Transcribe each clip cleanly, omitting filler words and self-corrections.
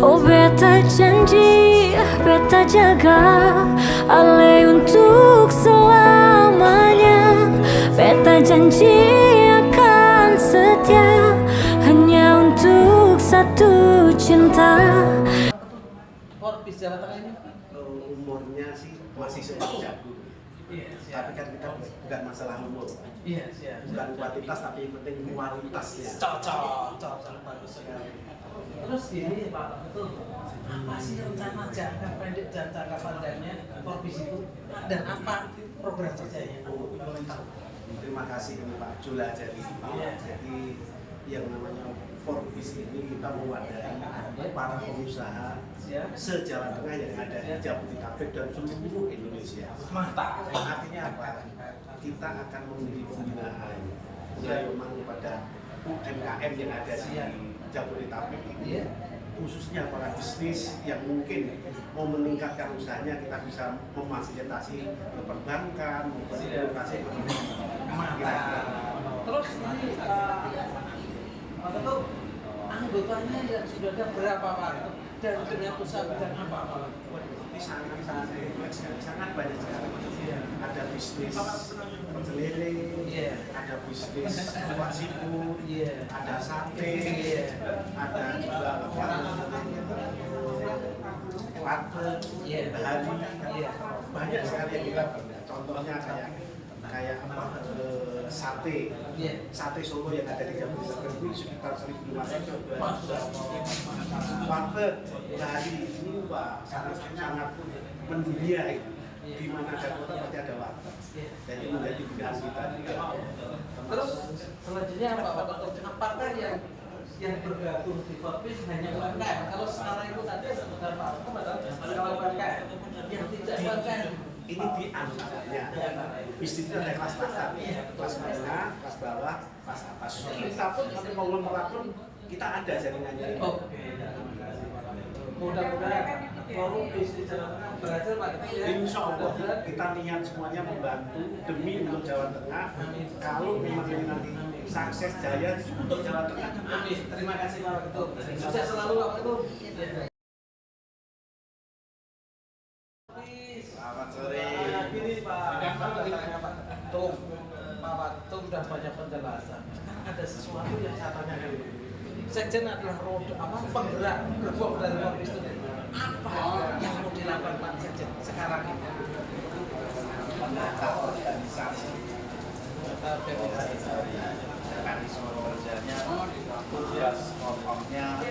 Oh beta janji, beta jaga Ale untuk selamanya. Beta janji akan setia hanya untuk satu cinta. Forbes Jawa Tengah ini umurnya sih masih seperti jago. Tapi kan kita bukan masalah umur. Bukan kuantitas tapi yang penting kualitasnya. Cocok bagus sekali. Terus ini Pak betul. Apa sih rencana jangka pendek dan jangka panjangnya Forbes itu dan apa program kerjanya? Terima kasih Pak Jula. Jadi yang namanya Forbes ini kita mewadahi para pengusaha se-Jawa Tengah yang ada di Jabodetabek dan seluruh Indonesia. Mantap. Artinya apa? Kita akan memberi pembinaan memang kepada UMKM yang ada di Jabodetabek ini, khususnya para bisnis yang mungkin mau meningkatkan usahanya. Kita bisa memfasilitasi ke perbankan, memfasilitasi Terus ini tentu anggotanya yang sudah ada berapa Pak? Dan dengan usaha bidang apa Pak? Ini sangat banyak sekali. Ada bisnis pecel lele, ada bisnis kuah siput, ada sate, ada juga warteg, bahari, banyak sekali yang kita punya. Contohnya kayak sate Solo yang ada di Jabodetabek itu sekitar 1.500. Warteg bahari ini sangat mendunia itu. Di mana ada kota pasti ada warteg. Jadi menjadi bidang kita juga. Terus selanjutnya apakah yang bergabung di Forbes hanya UMKM? Kalau sekarang itu tadi sebentar Pak adalah UMKM yang tidak UMKM. Ini di antaranya bisnis itu ada kelas pasar, kelas menengah, kelas bawah, kelas atas. Kita pun kalau mau melapor kita ada jaringannya. Mudah-mudahan forum bisnis Jawa Tengah berhasil Pak. Insya Allah kita niat semuanya membantu demi untuk Jawa Tengah. Kalau memang ini nanti sukses jaya untuk Jawa Tengah. Terima kasih Pak Ketum. Sukses selalu Pak Ketum. Selamat sore. Gini Pak Ketum, Pak Ketum sudah banyak penjelasan. Ada sesuatu yang saya tanyakan. Sekjen adalah roda penggerak gerbong dari Forbes itu. Apa yang mau dilakukan Pak Sekjen sekarang ini? Menata organisasi mekanisme kerjanya, tugas pokoknya,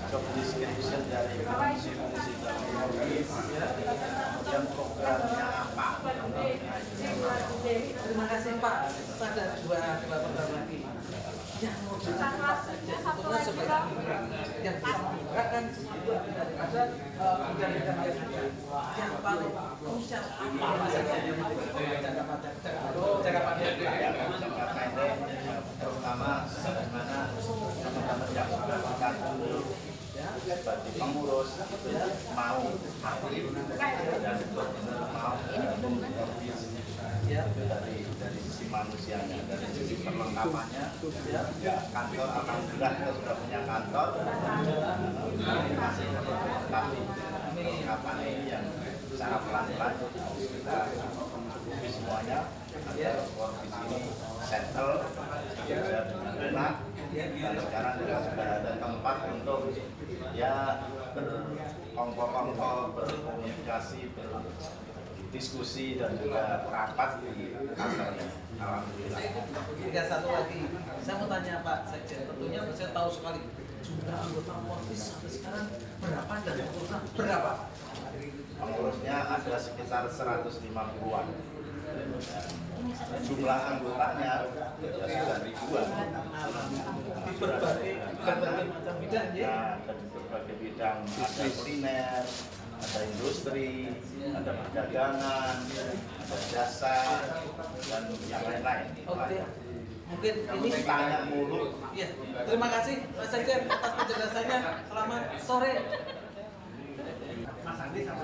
job description dari fungsi-fungsi dalam Forbes, kemudian programnya apa. Terima kasih Pak. Ada dua program lagi. Yang mau dilakukan Pak Sekjen sebetulnya sebagai yang bisa membuka kan ada bidang-bidang lain juga. Yang paling krusial apa Pak Sekjen yang mau jangka panjang? Jangka pendek, terutama bagaimana teman-teman yang sudah bergabung sebagai pengurus mau aktif dan benar-benar mau dari sisi manusianya, dari sisi perlengkapannya. Kantor alhamdulillah kita sudah punya kantor, masih melengkapi perlengkapan ini yang secara pelan-pelan kita mencukupi semuanya agar Forbes ini settle bisa enak, dan sekarang kita sudah ada tempat untuk ya berkongkol-kongkol, berkomunikasi, berdiskusi dan juga rapat di kantornya. Alhamdulillah. Satu lagi, saya mau tanya Pak Sekjen, tentunya saya tahu sekali jumlah anggota Forbes sampai sekarang berapa dan pengurusnya berapa? Pengurusnya ada sekitar 150-an. Jumlah anggotanya sudah ribuan. Di berbagai macam bidang ya. Ada di berbagai bidang, ada kuliner, ada industri, ada perdagangan, ada jasa, dan yang lain-lain. Oke. Mungkin ini tanya mulu. Ya, terima kasih Pak Sekjen atas penjelasannya. Selamat sore. Mas Andi sama